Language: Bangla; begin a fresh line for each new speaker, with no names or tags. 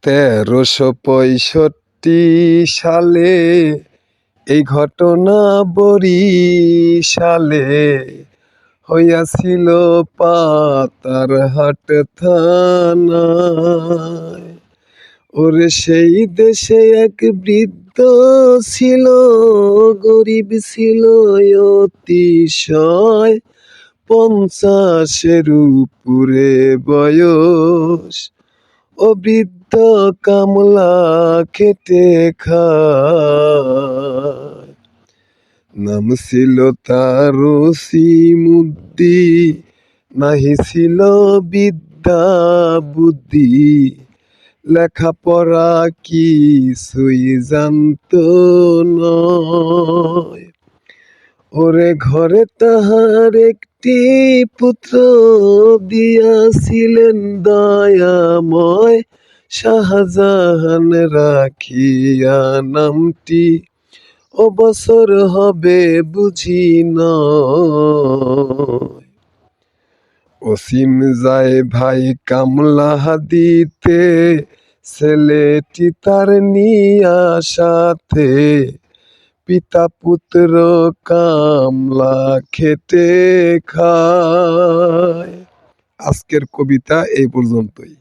1365 সালে এই ঘটনা বরিশালে হইয়াছিল পাতারহাট থানায়। ওরে সেই দেশে এক বৃদ্ধ ছিল, গরিব ছিল অতিশয়, 50-এর উপরে বয়স। ও বৃদ্ধ কামলা খেটে খায়, নাম ছিল তার রসিমউদ্দিন, নাহি ছিল বিদ্যা বুদ্ধি, লেখাপড়া কিছুই জানতো নয়। ওরে ঘরে তাহার একটি পুত্র দিয়াছিলেন দয়াময়, শাহজাহান রাখিয়া নামটি, ও বছর হবে বুঝি নয়। অসীম যায় ভাই কামলা দিতে, ছেলেটি তার নিয়া সাথে, পিতা পুত্র কামলা খেটে খায়। আজকের কবিতা এই পর্যন্তই।